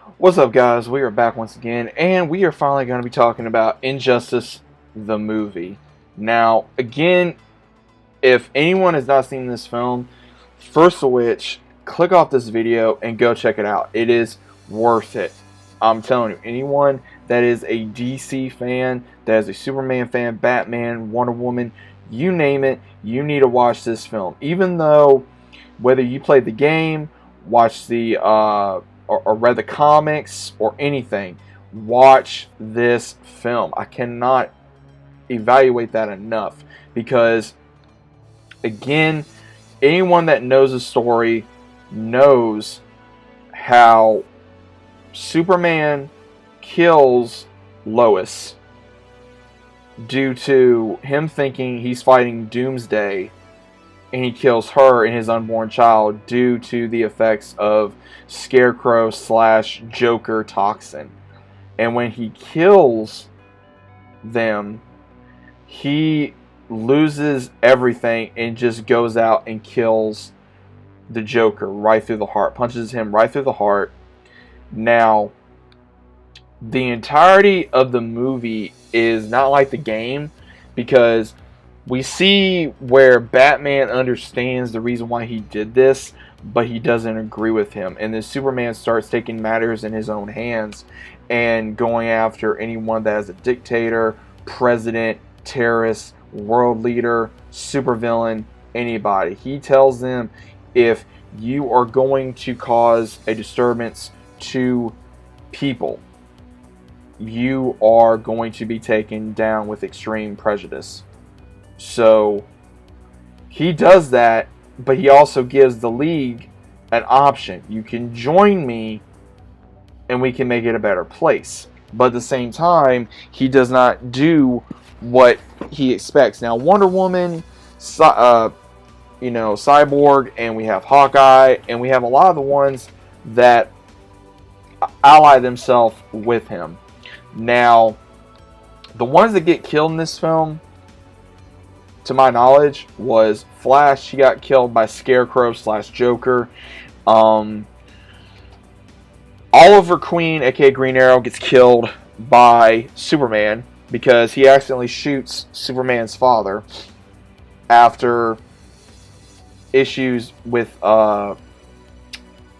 What's up, guys? We are back once again, and we are finally going to be talking about Injustice, the movie. Now, again, if anyone has not seen this film, first of which, click off this video and go check it out. It is worth it. I'm telling you, anyone that is a DC fan, that is a Superman fan, Batman, Wonder Woman, you name it, you need to watch this film. Even though, whether you played the game, watched the or read the comics or anything, watch this film. I cannot evaluate that enough because, again, anyone that knows the story knows how Superman kills Lois due to him thinking he's fighting Doomsday, and he kills her and his unborn child due to the effects of Scarecrow / Joker toxin. And when he kills them, he loses everything and just goes out and kills the Joker right through the heart, punches him right through the heart. Now, the entirety of the movie is not like the game, because we see where Batman understands the reason why he did this, but he doesn't agree with him. And then Superman starts taking matters in his own hands and going after anyone that is a dictator, president, terrorist, world leader, supervillain, anybody. He tells them, if you are going to cause a disturbance to people, you are going to be taken down with extreme prejudice. So he does that, but he also gives the League an option. You can join me and we can make it a better place. But at the same time, he does not do what he expects. Now, Wonder Woman, Cyborg, and we have Hawkeye, and we have a lot of the ones that ally themselves with him. Now, the ones that get killed in this film, to my knowledge, was Flash. She got killed by Scarecrow / Joker. Oliver Queen, aka Green Arrow, gets killed by Superman because he accidentally shoots Superman's father after issues with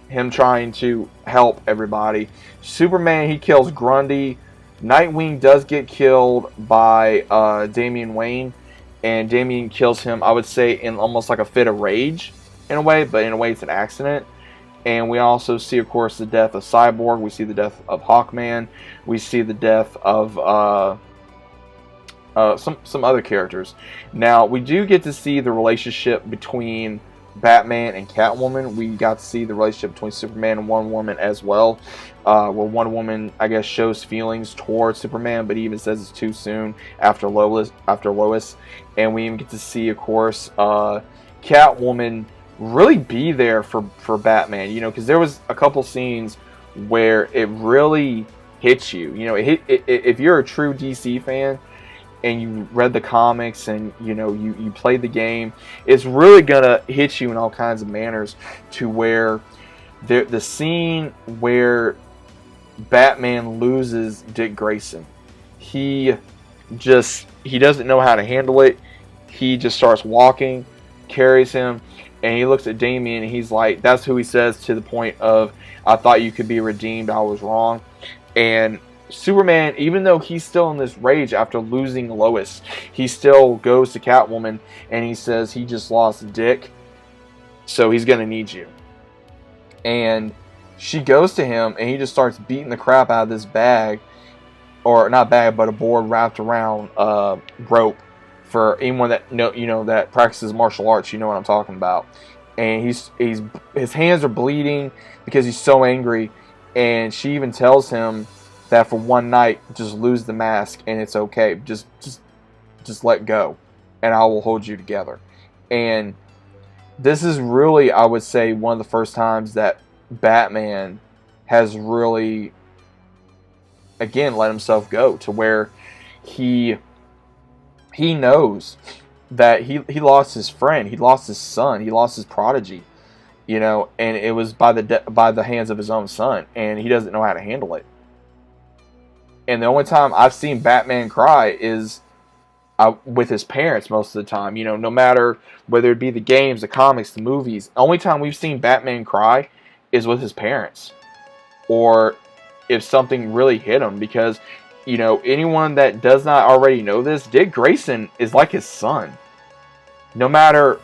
him trying to help everybody. Superman, he kills Grundy. Nightwing does get killed by Damian Wayne. And Damian kills him, I would say, in almost like a fit of rage, in a way, but in a way it's an accident. And we also see, of course, the death of Cyborg. We see the death of Hawkman. We see the death of some other characters. Now, we do get to see the relationship between Batman and Catwoman. We got to see the relationship between Superman and Wonder Woman as well, where Wonder Woman, I guess, shows feelings towards Superman, but he even says it's too soon after Lois. And we even get to see, of course, Catwoman really be there for Batman, because there was a couple scenes where it really hits you. If you're a true DC fan and you read the comics and you played the game, it's really gonna hit you in all kinds of manners, to where the scene where Batman loses Dick Grayson, he doesn't know how to handle it. He just starts walking, carries him, and he looks at Damian and he's like, that's who he says, to the point of, I thought you could be redeemed, I was wrong. And Superman, even though he's still in this rage after losing Lois, he still goes to Catwoman and he says he just lost Dick, so he's going to need you. And she goes to him and he just starts beating the crap out of this bag, or not bag, but a board wrapped around rope. For anyone that that practices martial arts, you know what I'm talking about. And his hands are bleeding because he's so angry. And she even tells him that for one night, just lose the mask and it's okay. Just let go, and I will hold you together. And this is really, I would say, one of the first times that Batman has really, again, let himself go, to where he knows that he lost his friend, he lost his son, he lost his prodigy, and it was by the hands of his own son, and he doesn't know how to handle it. And the only time I've seen Batman cry is with his parents most of the time. No matter whether it be the games, the comics, the movies, the only time we've seen Batman cry is with his parents, or if something really hit him. Because anyone that does not already know this, Dick Grayson is like his son. No matter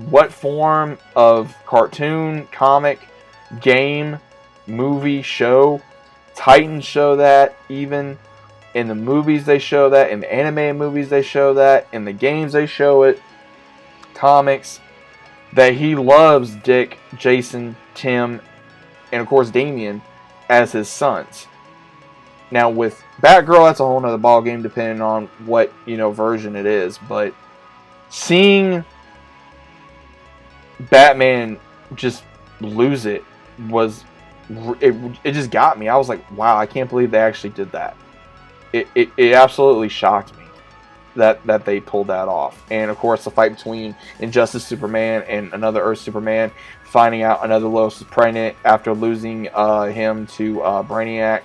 what form of cartoon, comic, game, movie, show, Titans show that. Even in the movies they show that, in the animated movies they show that, in the games they show it, comics, that he loves Dick, Jason, Tim, and of course Damian as his sons. Now with Batgirl, that's a whole nother ballgame depending on what version it is. But seeing Batman just lose it it just got me. I was like, wow, I can't believe they actually did that. It absolutely shocked me that they pulled that off. And of course the fight between Injustice Superman and another Earth Superman, finding out another Lois is pregnant after losing him to Brainiac.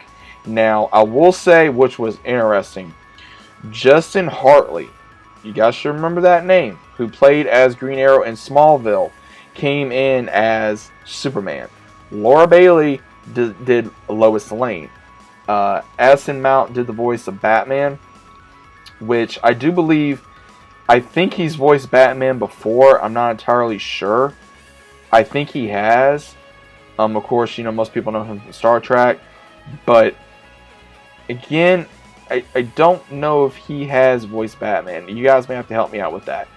Now I will say, which was interesting, Justin Hartley, you guys should remember that name, who played as Green Arrow in Smallville, came in as Superman. Laura Bailey did Lois Lane. Addison Mount did the voice of Batman, which I do believe, I think he's voiced Batman before. I'm not entirely sure. I think he has. Of course, most people know him from Star Trek. But, again, I don't know if he has voiced Batman. You guys may have to help me out with that.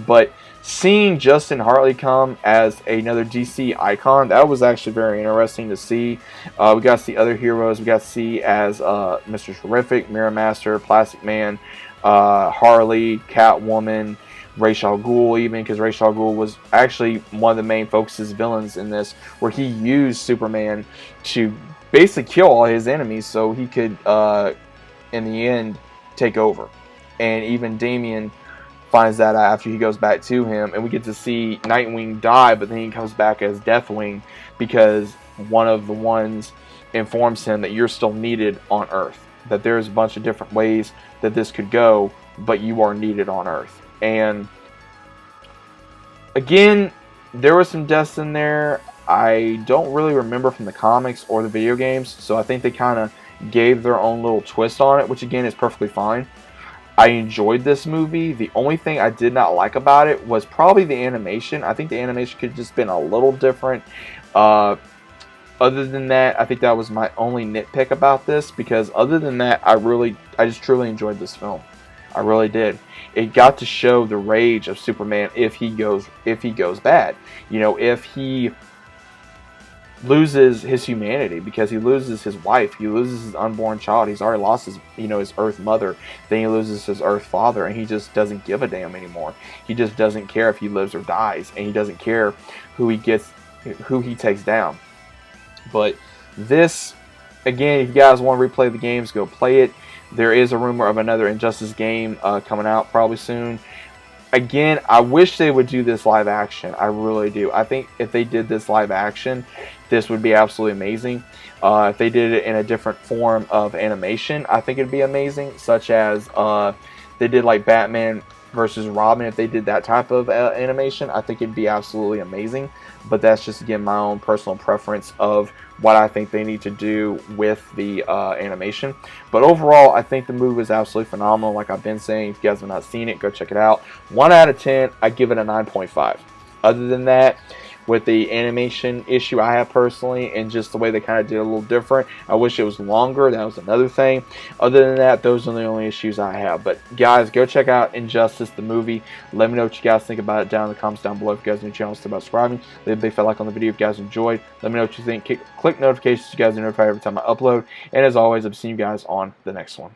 But seeing Justin Hartley come as another DC icon, that was actually very interesting to see. We got to see other heroes. We got to see as Mr. Terrific, Mirror Master, Plastic Man, Harley, Catwoman, Ra's al Ghul, even, because Ra's al Ghul was actually one of the main focuses villains in this, where he used Superman to basically kill all his enemies so he could, in the end, take over. And even Damian finds that out after he goes back to him, and we get to see Nightwing die, but then he comes back as Deathwing because one of the ones informs him that you're still needed on Earth, that there's a bunch of different ways that this could go, but you are needed on Earth. And again, there was some deaths in there I don't really remember from the comics or the video games, so I think they kind of gave their own little twist on it, which again is perfectly fine. I enjoyed this movie. The only thing I did not like about it was probably the animation. I think the animation could have just been a little different. Other than that, I think that was my only nitpick about this, because other than that, I just truly enjoyed this film. I really did. It got to show the rage of Superman if he goes bad. If he loses his humanity, because he loses his wife, he loses his unborn child, he's already lost his his Earth mother, then he loses his Earth father, and he just doesn't give a damn anymore. He just doesn't care if he lives or dies, and he doesn't care who he takes down. But this, again, if you guys want to replay the games, go play it. There is a rumor of another Injustice game coming out probably soon. Again, I wish they would do this live action. I really do. I think if they did this live action, this would be absolutely amazing. If they did it in a different form of animation, I think it'd be amazing. Such as they did like Batman versus Robin. If they did that type of animation, I think it'd be absolutely amazing. But that's just, again, my own personal preference of what I think they need to do with the animation. But overall, I think the movie is absolutely phenomenal. Like I've been saying, if you guys have not seen it, go check it out. 1 out of 10, I give it a 9.5. Other than that, with the animation issue I have personally, and just the way they kind of did it a little different, I wish it was longer. That was another thing. Other than that, those are the only issues I have. But guys, go check out Injustice, the movie. Let me know what you guys think about it down in the comments down below. If you guys are new to the channel, stay about subscribing. Leave a big fat like on the video if you guys enjoyed. Let me know what you think. Click notifications so you guys are notified every time I upload. And as always, I'll see you guys on the next one.